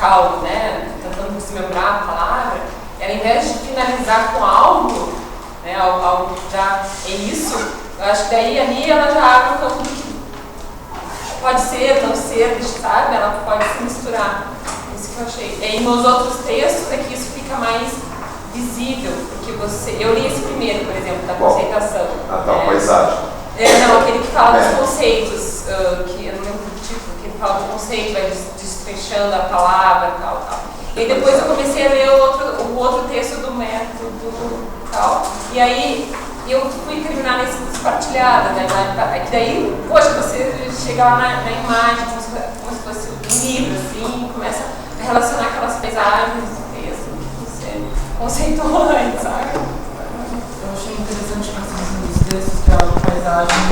musical, né, tentando desmembrar a palavra, ela, ao invés de finalizar com algo, né, algo já é isso, eu acho que daí ali ela já abre um campo que pode ser, não ser, sabe? Ela pode se misturar. Isso que eu achei. E nos outros textos é que isso fica mais visível, porque eu li esse primeiro, por exemplo, da conceituação. A paisagem. Não, aquele que fala dos conceitos, que eu não lembro do título, que ele fala do conceito, vai destrinchando a palavra e tal. E aí depois eu comecei a ler o outro texto do método tal. E aí eu fui terminar nesse despartilhada, né? Que daí, poxa, você chega lá na imagem, como se fosse um livro, assim, começa a relacionar aquelas paisagens do texto que você conceitou antes, sabe? Eu achei interessante que você disse nos textos que a paisagem,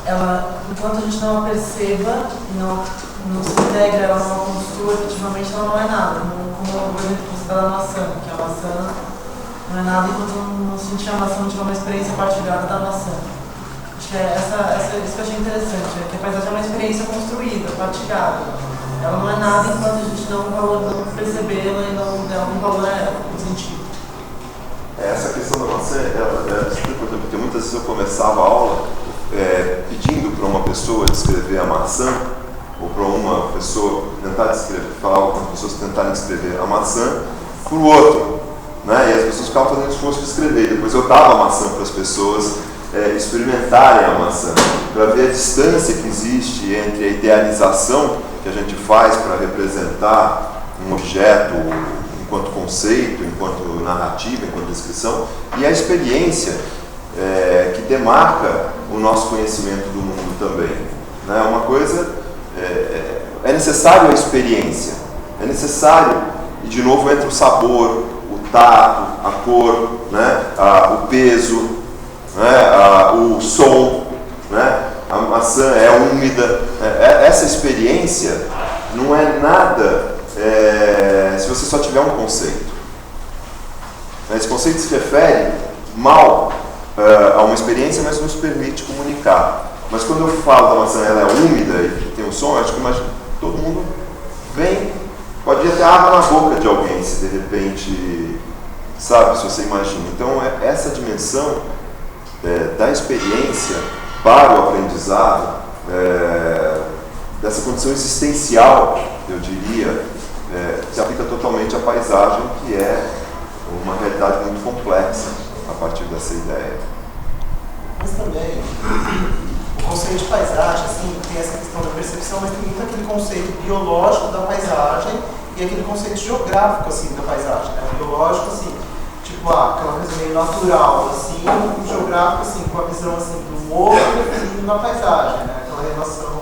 ela, enquanto a gente não a perceba, não se integra, ela não construa, efetivamente ela não é nada. Como o exemplo que você dá da maçã, que a maçã não é nada enquanto não sentir a maçã, não tiver uma experiência partilhada da maçã. Acho que é isso que eu achei interessante, que a paisagem é uma experiência construída, partilhada. Ela não é nada enquanto a gente não percebê-la e não der um valor a ela, um sentido. Essa questão da maçã é super importante, porque muitas vezes eu começava a aula pedindo para uma pessoa descrever a maçã, ou para uma pessoa tentar descrever, falava para as pessoas tentarem descrever a maçã para o outro, né? E as pessoas ficavam fazendo esforço de escrever. Depois eu dava a maçã para as pessoas experimentarem a maçã, para ver a distância que existe entre a idealização que a gente faz para representar um objeto enquanto conceito, enquanto narrativa, enquanto descrição, e a experiência que demarca o nosso conhecimento do mundo também, né? Uma coisa é necessário a experiência, é necessário, e de novo entra o sabor, o tato, a cor, né? O peso, né? O som, né? A maçã é úmida. Essa experiência não é nada se você só tiver um conceito. Esse conceito se refere mal a uma experiência, mas nos permite comunicar. Mas quando eu falo da maçã, ela é úmida e tem um som, eu acho que todo mundo vem, pode ir até água na boca de alguém, se de repente, sabe, se você imagina. Então, essa dimensão da experiência para o aprendizado, dessa condição existencial, eu diria, se aplica totalmente à paisagem, que é uma realidade muito complexa a partir dessa ideia. Mas também, o conceito de paisagem, assim, tem essa questão da percepção, mas tem muito aquele conceito biológico da paisagem e aquele conceito geográfico, assim, da paisagem, né? Biológico, assim, tipo, aquela coisa meio natural, assim, e geográfico, assim, com a visão, assim, do outro e na paisagem, né? Aquela relação.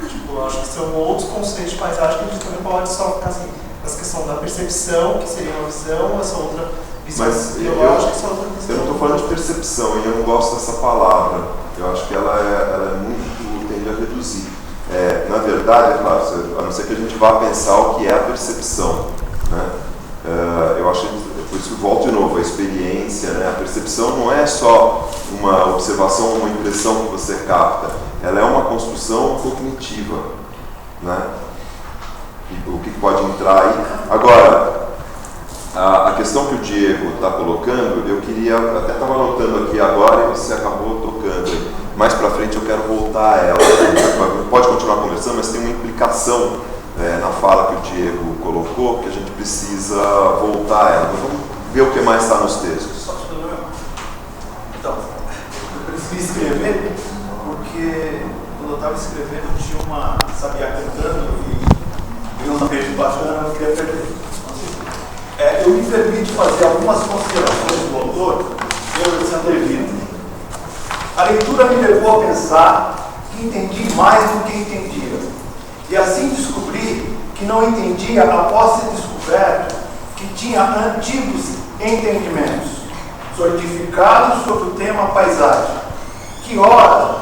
Tipo, eu acho que são outros conceitos de paisagem que a gente também pode só ficar, assim, essa questão da percepção, que seria uma visão, essa outra visão biológica, essa outra visão. Eu não estou falando de percepção, e eu não gosto dessa palavra. Eu acho que ela é muito, tende a reduzir. Na verdade, é claro, a não ser que a gente vá pensar o que é a percepção, né? Eu acho que, por isso que volto de novo, a experiência, né? A percepção não é só uma observação, uma impressão que você capta, ela é uma construção cognitiva, né? O que pode entrar aí. Agora, a questão que o Diego está colocando, eu queria, até estava anotando aqui agora e você acabou tocando. Mais para frente eu quero voltar a ela. Pode continuar conversando, mas tem uma implicação na fala que o Diego colocou, que a gente precisa voltar a ela. Mas vamos ver o que mais está nos textos. Então, eu preciso escrever porque quando eu estava escrevendo tinha uma sabiá cantando e eu não vejo bacana, eu queria perder. Eu me permito fazer algumas considerações do autor e Alexander Vitor. A leitura me levou a pensar que entendi mais do que entendia. E assim descobri que não entendia após ser descoberto que tinha antigos entendimentos, solidificados sobre o tema paisagem, que ora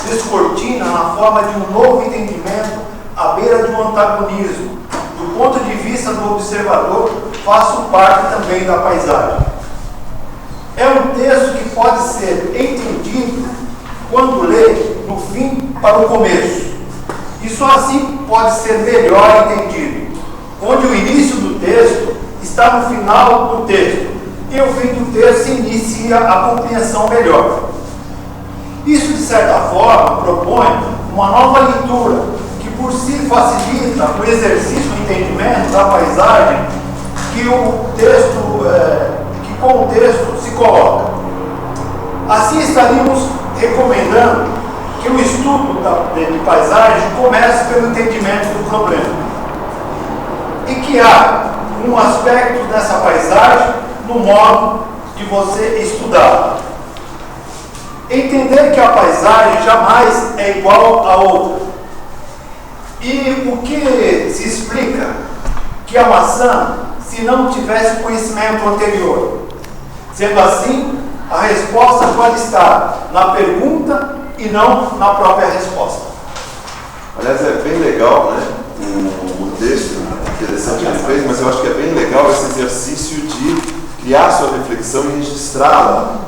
descortina na forma de um novo entendimento à beira de um antagonismo. Do ponto de vista do observador, faço parte também da paisagem. É um texto que pode ser entendido quando lê do fim para o começo, e só assim pode ser melhor entendido, onde o início do texto está no final do texto e o fim do texto inicia a compreensão melhor. Isso, de certa forma, propõe uma nova leitura que por si facilita o exercício do entendimento da paisagem que com o texto se coloca. Assim estaríamos recomendando que o estudo de paisagem comece pelo entendimento do problema e que há um aspecto dessa paisagem no modo de você estudar. Entender que a paisagem jamais é igual a outra. E o que se explica que a maçã, se não tivesse conhecimento anterior? Sendo assim, a resposta pode estar na pergunta e não na própria resposta. Aliás, é bem legal, né? O texto, interessante que ele fez, mas eu acho que é bem legal esse exercício de criar sua reflexão e registrá-la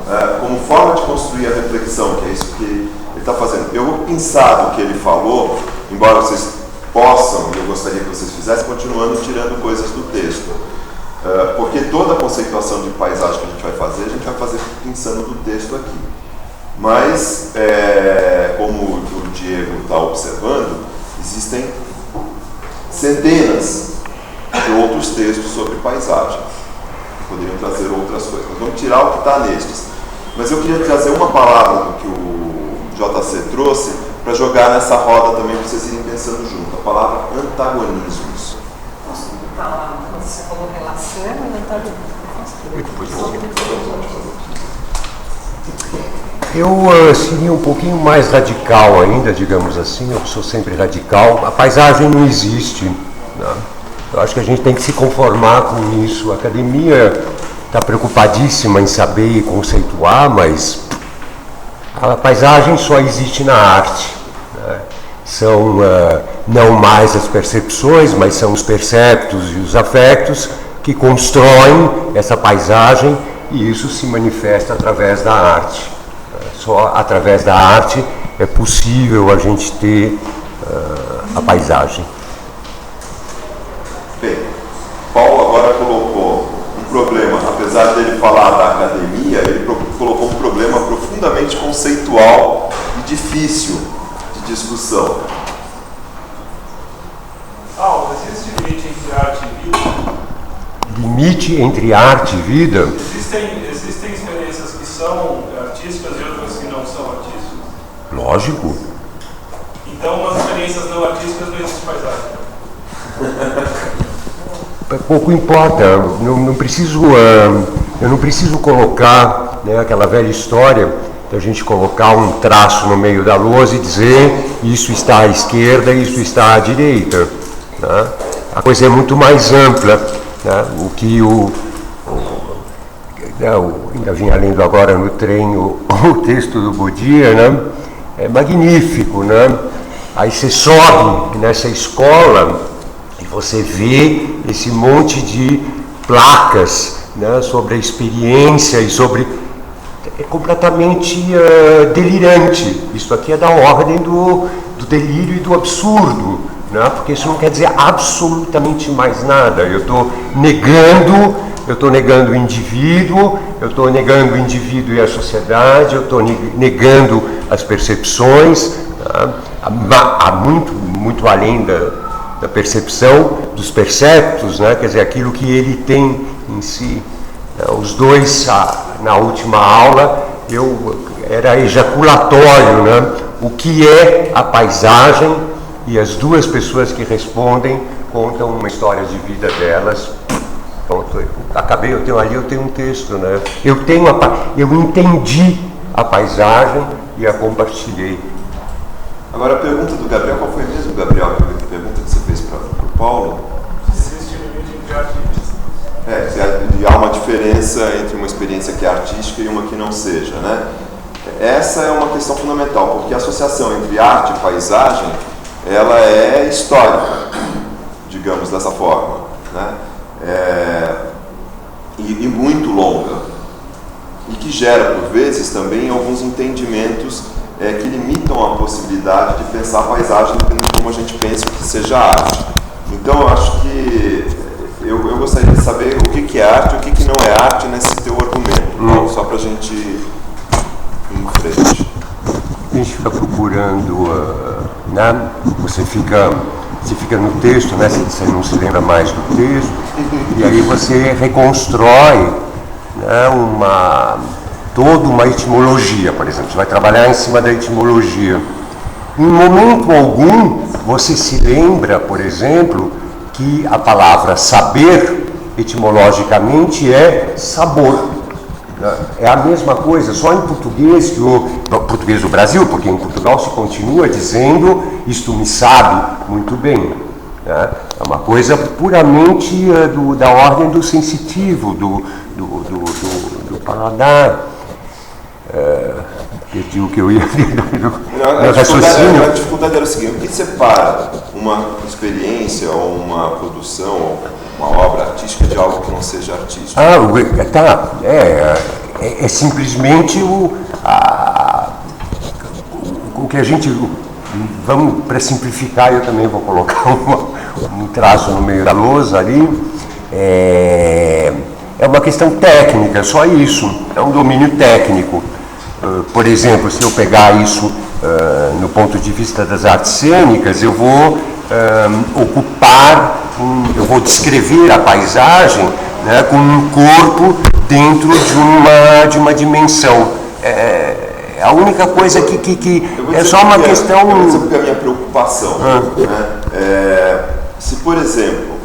como forma de construir a reflexão, que é isso que ele está fazendo. Eu vou pensar do que ele falou, embora vocês possam, e eu gostaria que vocês fizessem, continuando tirando coisas do texto. Porque toda a conceituação de paisagem que a gente vai fazer pensando do texto aqui. Mas, como o Diego está observando, existem centenas de outros textos sobre paisagem. Poderiam trazer outras coisas. Mas vamos tirar o que está nestes. Mas eu queria trazer uma palavra do que o JC trouxe para jogar nessa roda também, para vocês irem pensando junto. A palavra antagonismos. Quando você falou relação, Eu seria um pouquinho mais radical ainda, digamos assim. Eu sou sempre radical. A paisagem não existe, né? Eu acho que a gente tem que se conformar com isso. A academia está preocupadíssima em saber e conceituar, mas a paisagem só existe na arte, né? São não mais as percepções, mas são os perceptos e os afetos que constroem essa paisagem, e isso se manifesta através da arte. Só através da arte é possível a gente ter a paisagem. Bem, Paulo agora colocou um problema, apesar dele falar da academia, ele colocou um problema profundamente conceitual e difícil de discussão. Existe limite entre arte e vida? Limite entre arte e vida? Existem experiências que são artísticas e outras que não são artísticas? Lógico. Então, nas experiências não artísticas não existe paisagem? Pouco importa, eu não preciso colocar, né, aquela velha história de a gente colocar um traço no meio da lousa e dizer isso está à esquerda e isso está à direita, né? A coisa é muito mais ampla, né? O que ainda vinha lendo agora no trem o texto do Bodia, né? É magnífico, né? Aí você sobe nessa escola e você vê esse monte de placas, né, sobre a experiência e sobre... É completamente delirante. Isso aqui é da ordem do delírio e do absurdo, né? Porque isso não quer dizer absolutamente mais nada. Eu estou negando o indivíduo, eu estou negando o indivíduo e a sociedade, eu estou negando as percepções, né? Há muito além da percepção, dos perceptos, né? Quer dizer, aquilo que ele tem em si. Os dois, na última aula, era ejaculatório, né? O que é a paisagem, e as duas pessoas que respondem contam uma história de vida delas. Pronto, eu tenho um texto, né? Eu entendi a paisagem e a compartilhei. Agora a pergunta do Gabriel, qual foi mesmo, Gabriel, a pergunta que você fez para o Paulo? Existe limite entre arte e vida? Há uma diferença entre uma experiência que é artística e uma que não seja, né? Essa é uma questão fundamental, porque a associação entre arte e paisagem, ela é histórica, digamos dessa forma, né? E muito longa, e que gera, por vezes, também alguns entendimentos que limitam a possibilidade de pensar a paisagem dependendo de como a gente pensa que seja arte. Então, eu acho que eu gostaria de saber o que é arte e o que não é arte nesse teu argumento, só para a gente ir em frente. A gente fica procurando, né? Você fica no texto, né? Você não se lembra mais do texto, e aí você reconstrói, né, toda uma etimologia, por exemplo. Você vai trabalhar em cima da etimologia. Em momento algum, você se lembra, por exemplo, que a palavra saber, etimologicamente, é sabor. É a mesma coisa, só em português, português do Brasil, porque em Portugal se continua dizendo isto me sabe muito bem. Né? É uma coisa puramente da ordem do sensitivo, do paladar. Perdi o que eu ia no raciocínio. A dificuldade era o seguinte: o que separa uma experiência ou uma produção ou uma obra artística de algo que não seja artístico? É simplesmente o que a gente... Vamos, para simplificar, eu também vou colocar um traço no meio da lousa ali. É uma questão técnica, só isso. É um domínio técnico. Por exemplo, se eu pegar isso no ponto de vista das artes cênicas, eu vou eu vou descrever a paisagem, né, com um corpo dentro de uma dimensão. É a única coisa que é só uma questão... Eu vou dizer que é a minha preocupação. Né? Se, por exemplo,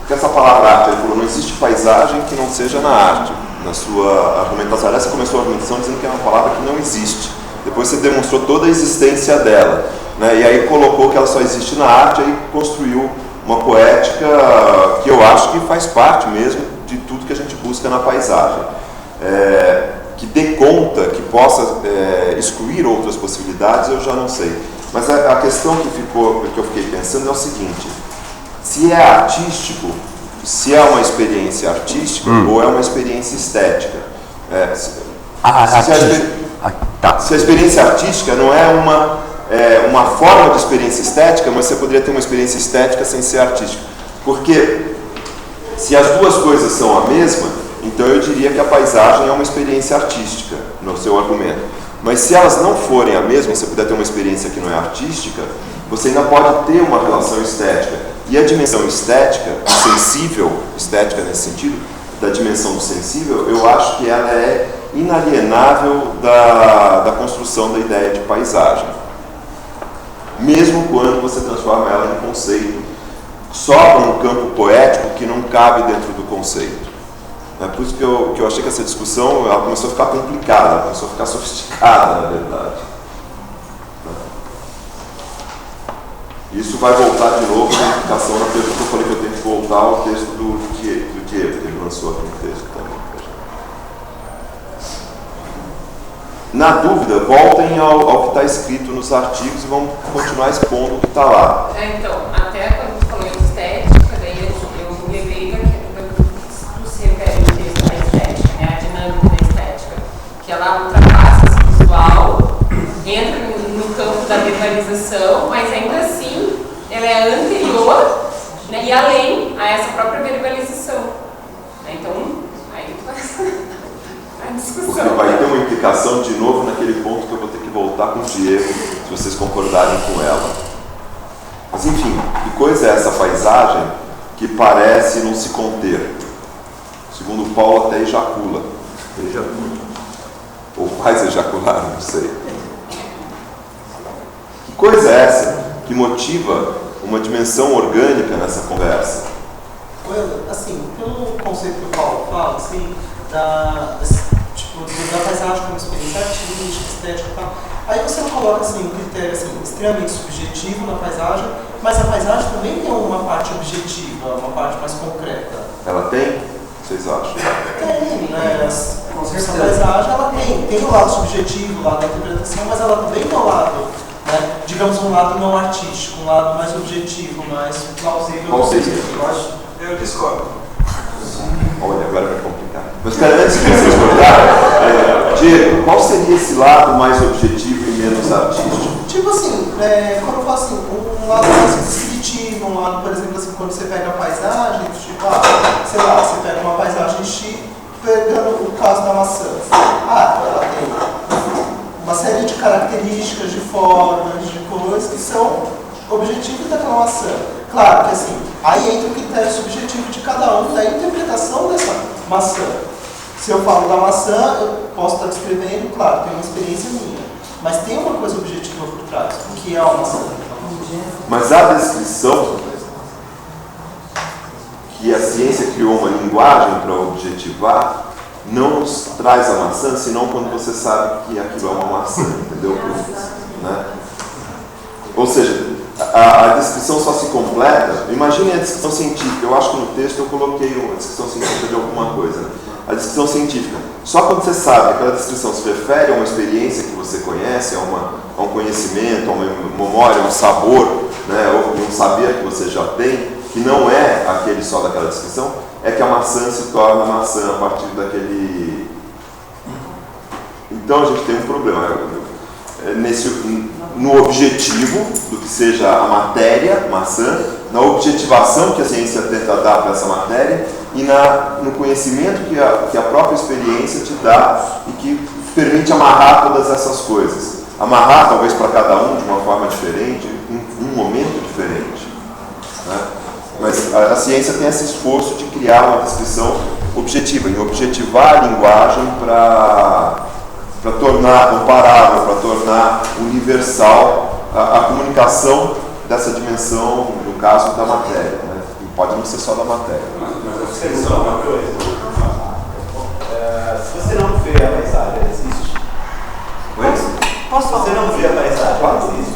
que essa palavra arte, ele falou, não existe paisagem que não seja na arte. Na sua argumentação, aliás, você começou a argumentação dizendo que é uma palavra que não existe. Depois você demonstrou toda a existência dela, né? E aí colocou que ela só existe na arte, aí construiu uma poética que eu acho que faz parte mesmo de tudo que a gente busca na paisagem. Que dê conta, que possa excluir outras possibilidades, eu já não sei. Mas a questão que eu fiquei pensando é o seguinte: se é artístico, se é uma experiência artística ou é uma experiência estética. Se a experiência artística não é uma forma de experiência estética, mas você poderia ter uma experiência estética sem ser artística. Porque se as duas coisas são a mesma, então eu diria que a paisagem é uma experiência artística, no seu argumento. Mas se elas não forem a mesma, você puder ter uma experiência que não é artística, você ainda pode ter uma relação estética. E a dimensão estética, sensível, estética nesse sentido, da dimensão do sensível, eu acho que ela é inalienável da construção da ideia de paisagem. Mesmo quando você transforma ela em conceito, só para um campo poético que não cabe dentro do conceito. É por isso que eu achei que essa discussão ela começou a ficar complicada, ela começou a ficar sofisticada, na verdade. Isso vai voltar de novo na explicação na pergunta que eu falei que eu tenho que voltar ao texto do Diego, que ele lançou aqui no texto também. Na dúvida, voltem ao que está escrito nos artigos e vamos continuar expondo o que está lá. Então, até quando você falou em estética, daí eu levei do CPL do texto da estética, né, a dinâmica da estética, que ela ultrapassa esse visual, entra no campo da verbalização, mas ainda assim ela é anterior, né, e além a essa própria verbalização. Então, aí faz a discussão. Porque vai ter uma implicação de novo naquele ponto que eu vou ter que voltar com o Diego, se vocês concordarem com ela. Mas enfim, que coisa é essa paisagem que parece não se conter? Segundo Paulo, até ejacula. Ou faz ejacular, não sei. Que coisa é essa que motiva uma dimensão orgânica nessa conversa? Assim, pelo conceito que o Paulo fala, assim, da paisagem como experiência artística, estética e tal, aí você coloca assim, um critério assim, extremamente subjetivo na paisagem, mas a paisagem também tem uma parte objetiva, uma parte mais concreta. Ela tem? Vocês acham? Tem, né? Essa paisagem ela tem o lado subjetivo, o lado da interpretação, mas ela também tem o lado, né, digamos, um lado não artístico, um lado mais objetivo, mais plausível. Qual seria? Eu discordo. Olha, agora vai complicar. Mas espera, antes de vocês discordarem, Diego, qual seria esse lado mais objetivo e menos artístico? Tipo assim, quando eu falo assim, valores que descritivam lá, por exemplo, assim, quando você pega a paisagem, tipo, sei lá, você pega uma paisagem X, pegando o caso da maçã. Ela tem uma série de características, de formas, de coisas que são objetivos daquela maçã. Claro que assim, aí entra o critério subjetivo de cada um da interpretação dessa maçã. Se eu falo da maçã, eu posso estar descrevendo, claro, tem uma experiência minha, mas tem uma coisa objetiva por trás, o que é uma maçã. Mas a descrição que a ciência criou uma linguagem para objetivar não nos traz a maçã, senão quando você sabe que aquilo é uma maçã, entendeu? Né? Ou seja, a descrição só se completa. Imagine a descrição científica. Eu acho que no texto eu coloquei uma descrição científica de alguma coisa. Né? A descrição científica. Só quando você sabe que aquela descrição se refere a uma experiência que você conhece, a um conhecimento, a uma memória, a um sabor, né? Ou um saber que você já tem, que não é aquele só daquela descrição, é que a maçã se torna maçã a partir daquele... Então a gente tem um problema no objetivo do que seja a matéria, maçã, na objetivação que a ciência tenta dar para essa matéria e no conhecimento que a própria experiência te dá e que permite amarrar todas essas coisas. Amarrar talvez para cada um de uma forma diferente, em um momento diferente. Né? Mas a ciência tem esse esforço de criar uma descrição objetiva, em objetivar a linguagem para tornar comparável, para tornar universal a comunicação dessa dimensão, no caso da matéria. Né? Pode não ser só da matéria. Mas você quer só uma coisa? Se você não vê a paisagem, ela existe? Posso Se você não vê a paisagem, ela existe?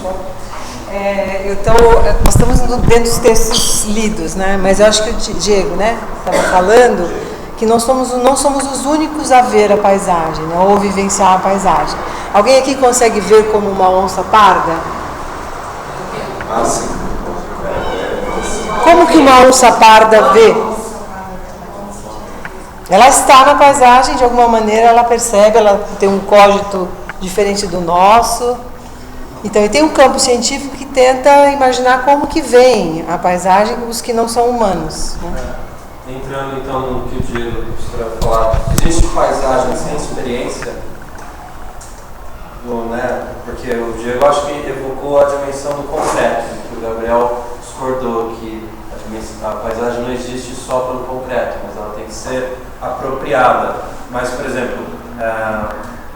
Então, nós estamos dentro dos textos lidos, né? Mas eu acho que o Diego, né, estava falando que não somos os únicos a ver a paisagem, né, ou vivenciar a paisagem. Alguém aqui consegue ver como uma onça parda? Sim. Como que uma onça parda vê? Ela está na paisagem, de alguma maneira ela percebe, ela tem um cógito diferente do nosso. Então, e tem um campo científico que tenta imaginar como que veem a paisagem os que não são humanos. Né? Entrando então no que o Diego vai falar, existe paisagem sem experiência? Né? Porque o Diego acho que evocou a dimensão do concreto, que o Gabriel discordou que a paisagem não existe só pelo concreto, mas ela tem que ser apropriada. Mas, por exemplo,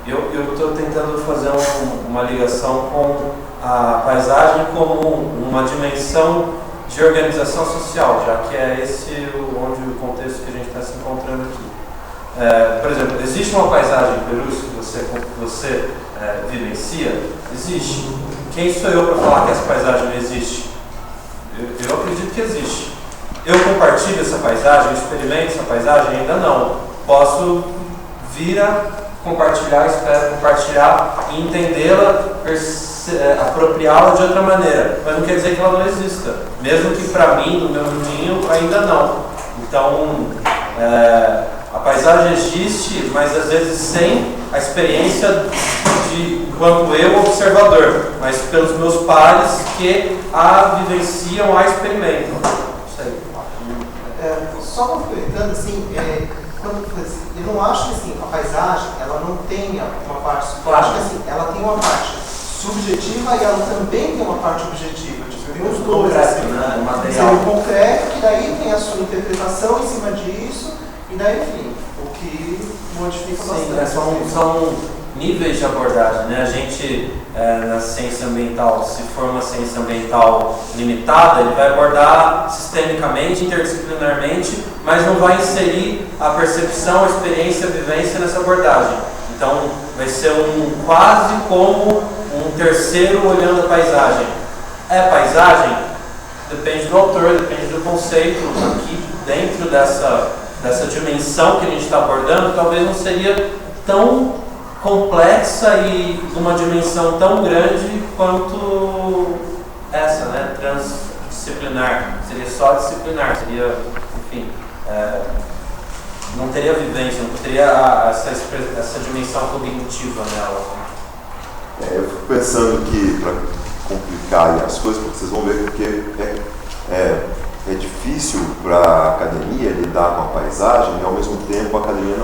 eu estou tentando fazer uma ligação com a paisagem como uma dimensão de organização social, já que é esse onde o contexto que a gente está se encontrando aqui. Por exemplo, existe uma paisagem em Perus que você vivencia? Existe. Quem sou eu para falar que essa paisagem não existe? Eu acredito que existe. Eu compartilho essa paisagem, eu experimento essa paisagem? Ainda não. Posso vir a compartilhar, espero compartilhar e entendê-la, apropriá-la de outra maneira, mas não quer dizer que ela não exista, mesmo que para mim, no meu mundinho, ainda não. Então, a paisagem existe, mas às vezes sem a experiência enquanto eu observador, mas pelos meus pares que a vivenciam, a experimentam. Isso aí. Só complementando, assim, eu não acho que assim, a paisagem ela não tenha uma parte. Eu acho que assim, ela tem uma parte subjetiva e ela também tem uma parte objetiva. Tipo, tem os dois, assim, né? Material. O concreto, que daí tem a sua interpretação em cima disso, e daí, enfim, o que modifica bastante. São níveis de abordagem, né? A gente, na ciência ambiental, se for uma ciência ambiental limitada, ele vai abordar sistemicamente, interdisciplinarmente, mas não vai inserir a percepção, a experiência, a vivência nessa abordagem. Então, vai ser quase como um terceiro olhando a paisagem. É paisagem? Depende do autor, depende do conceito. Aqui, dentro dessa dimensão que a gente está abordando, talvez não seria tão complexa e de uma dimensão tão grande quanto essa, né? Transdisciplinar. Seria só disciplinar, seria, enfim, não teria vivência, não teria essa dimensão cognitiva nela. Eu fico pensando que, para explicar aí as coisas, porque vocês vão ver que é difícil para a academia lidar com a paisagem e, ao mesmo tempo, a academia não